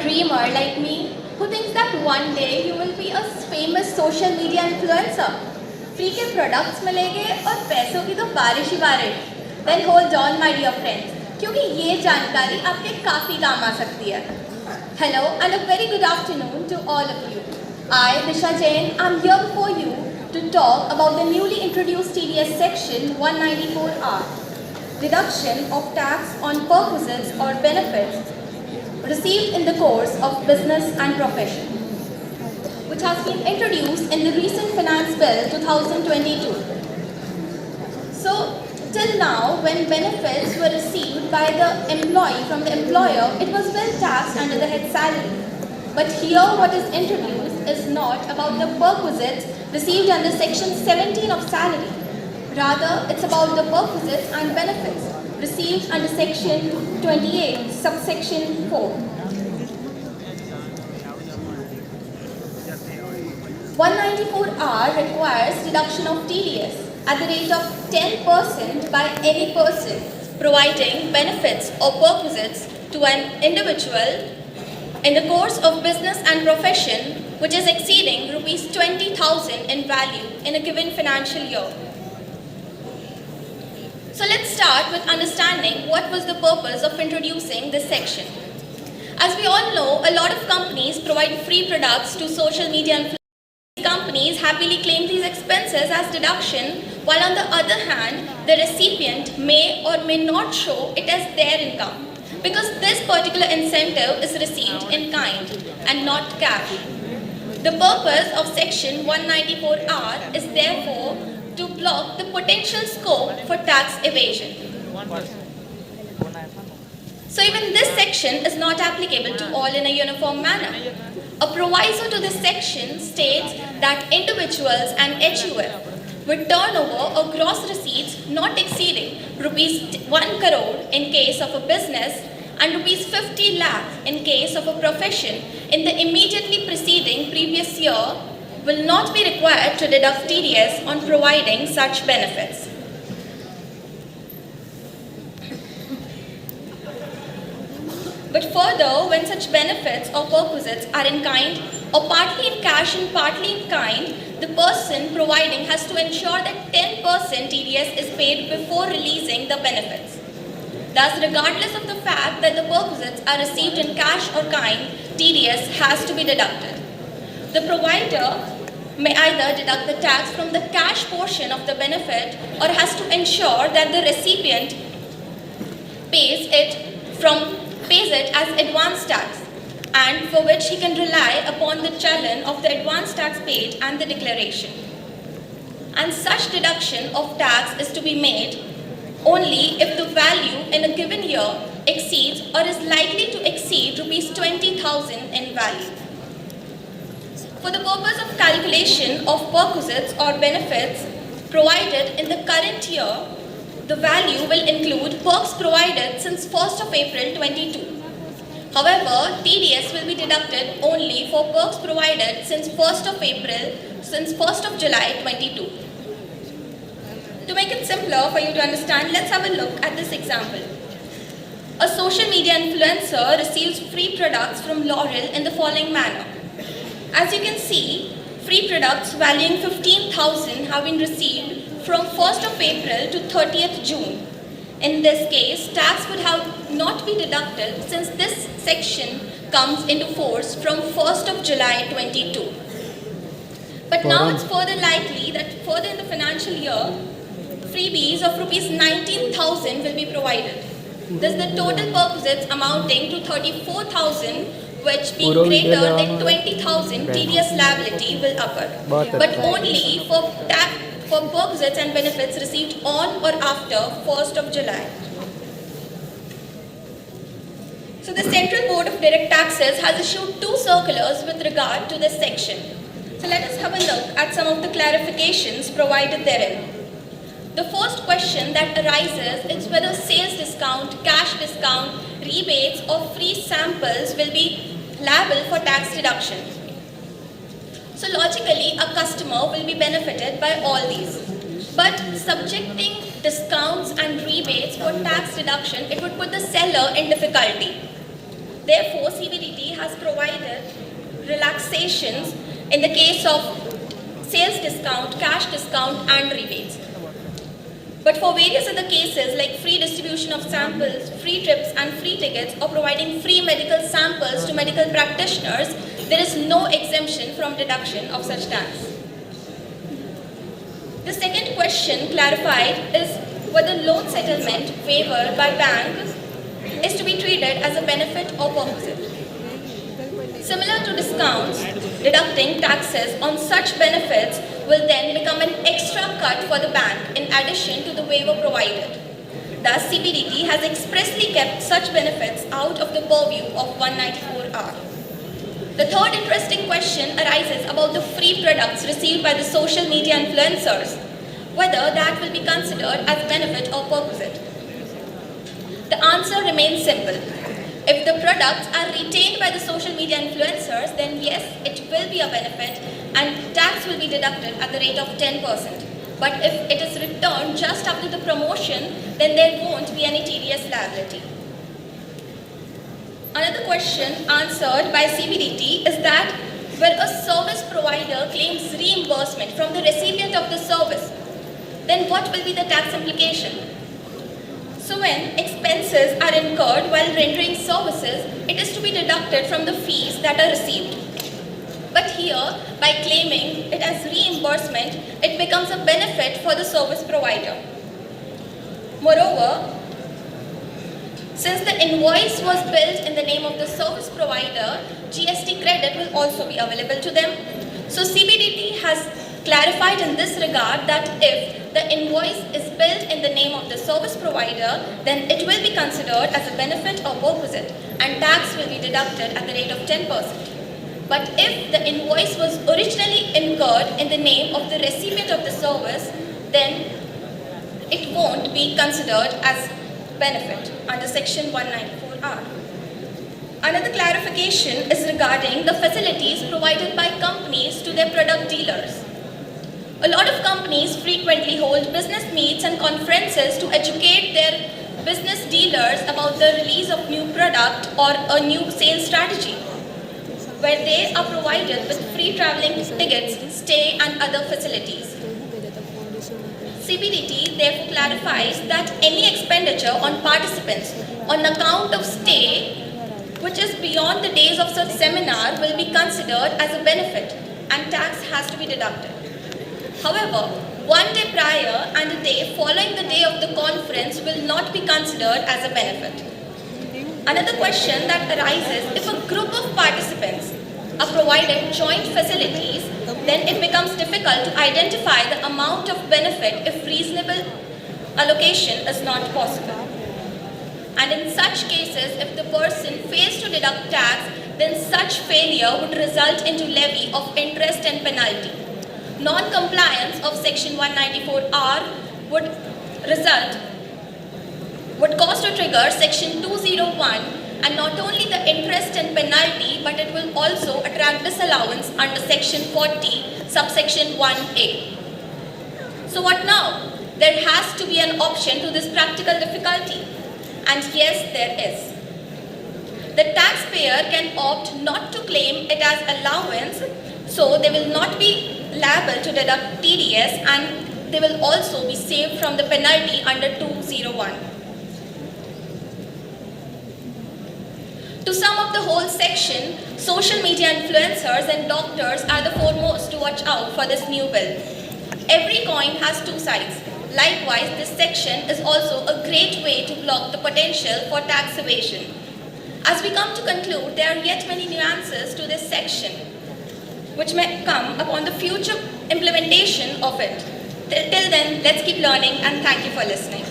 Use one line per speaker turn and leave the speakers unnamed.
dreamer like me who thinks that one day you will be a famous social media influencer? Free के products मिलेंगे और पैसों की तो बारिश ही बारिश. Then hold on, my dear friends, क्योंकि ये जानकारी आपके काफ़ी काम आ सकती है. Hello and a very good afternoon to all of you. I, Disha Jain, am here before you to talk about the newly introduced TDS section 194R, deduction of tax on perquisites or benefits received in the course of business and profession, which has been introduced in the recent Finance Bill 2022. So, till now, when benefits were received by the employee from the employer, it was well taxed under the head salary. But here what is introduced is not about the perquisites received under section 17 of salary. Rather, it's about the perquisites and benefits received under section 28, subsection 4. 194R requires deduction of TDS at the rate of 10% by any person providing benefits or perquisites to an individual in the course of business and profession which is exceeding rupees 20,000 in value in a given financial year. So let's start with understanding what was the purpose of introducing this section. As we all know, a lot of companies provide free products to social media influencers. Companies happily claim these expenses as deduction, while on the other hand, the recipient may or may not show it as their income, because this particular incentive is received in kind and not cash. The purpose of section 194R is therefore to block the potential scope for tax evasion. So even this section is not applicable to all in a uniform manner. A proviso to this section states that individuals and HUF with turnover or gross receipts not exceeding rupees 1 crore in case of a business and rupees 50 lakhs in case of a profession in the immediately preceding previous year will not be required to deduct TDS on providing such benefits. But further, when such benefits or perquisites are in kind or partly in cash and partly in kind, the person providing has to ensure that 10% TDS is paid before releasing the benefits. Thus, regardless of the fact that the perquisites are received in cash or kind, TDS has to be deducted. The provider may either deduct the tax from the cash portion of the benefit or has to ensure that the recipient pays it as advance tax, and for which he can rely upon the challan of the advance tax paid and the declaration. And such deduction of tax is to be made only if the value in a given year exceeds or is likely to exceed rupees 20,000 in value. For the purpose of calculation of perquisites or benefits provided in the current year, the value will include perks provided since 1st of April 22. However, TDS will be deducted only for perks provided since 1st of July 22. To make it simpler for you to understand, let's have a look at this example. A social media influencer receives free products from Laurel in the following manner. As you can see, free products valuing 15,000 have been received from 1st of April to 30th June. In this case, tax would have not be deducted since this section comes into force from 1st of July 22. But now it's further likely that further in the financial year, freebies of rupees 19,000 will be provided. Thus the total perquisites amounting to 34,000, which being greater than 20,000 TDS liability will occur, but only for perquisites and benefits received on or after 1st of July. So the Central Board of Direct Taxes has issued 2 circulars with regard to this section. So let us have a look at some of the clarifications provided therein. The first question that arises is whether sales discount, cash discount, rebates or free samples will be liable for tax deduction. So logically, a customer will be benefited by all these. But subjecting discounts and rebates for tax deduction, it would put the seller in difficulty. Therefore, CBDT has provided relaxations in the case of sales discount, cash discount, and rebates. But for various other cases like free distribution of samples, free trips and free tickets, or providing free medical samples to medical practitioners, there is no exemption from deduction of such tax. The second question clarified is whether loan settlement waiver by bank is to be treated as a benefit or perquisite. Similar to discounts, deducting taxes on such benefits will then become an extra cut for the bank in addition to the waiver provided. Thus, CBDT has expressly kept such benefits out of the purview of 194R. The third interesting question arises about the free products received by the social media influencers, whether that will be considered as benefit or perquisite. The answer remains simple. If the products are retained by the social media influencers, then yes, it will be a benefit and tax will be deducted at the rate of 10%. But if it is returned just after the promotion, then there won't be any TDS liability. Another question answered by CBDT is that where a service provider claims reimbursement from the recipient of the service, then what will be the tax implication? So when expenses are incurred while rendering services, it is to be deducted from the fees that are received. But here, by claiming it as reimbursement, it becomes a benefit for the service provider. Moreover, since the invoice was billed in the name of the service provider, GST credit will also be available to them. So CBDT has clarified in this regard that if the invoice is billed in the name of the service provider, then it will be considered as a benefit or perquisite and tax will be deducted at the rate of 10%. But if the invoice was originally incurred in the name of the recipient of the service, then it won't be considered as benefit under section 194R. Another clarification is regarding the facilities provided by companies to their product dealers. A lot of companies frequently hold business meets and conferences to educate their business dealers about the release of new product or a new sales strategy, where they are provided with free traveling tickets, stay and other facilities. CBDT therefore clarifies that any expenditure on participants on account of stay which is beyond the days of such seminar will be considered as a benefit and tax has to be deducted. However, one day prior and a day following the day of the conference will not be considered as a benefit. Another question that arises, if a group of participants are provided joint facilities, then it becomes difficult to identify the amount of benefit if reasonable allocation is not possible. And in such cases, if the person fails to deduct tax, then such failure would result into levy of interest and penalty. Non-compliance of section 194R would cause to trigger section 201 and not only the interest and penalty, but it will also attract disallowance under section 40, subsection 1A. So what now? There has to be an option to this practical difficulty. And yes, there is. The taxpayer can opt not to claim it as allowance, so they will not be liable to deduct TDS and they will also be saved from the penalty under 201. To sum up the whole section, social media influencers and doctors are the foremost to watch out for this new bill. Every coin has two sides. Likewise, this section is also a great way to block the potential for tax evasion. As we come to conclude, there are yet many nuances to this section, which may come upon the future implementation of it. Till then, let's keep learning and thank you for listening.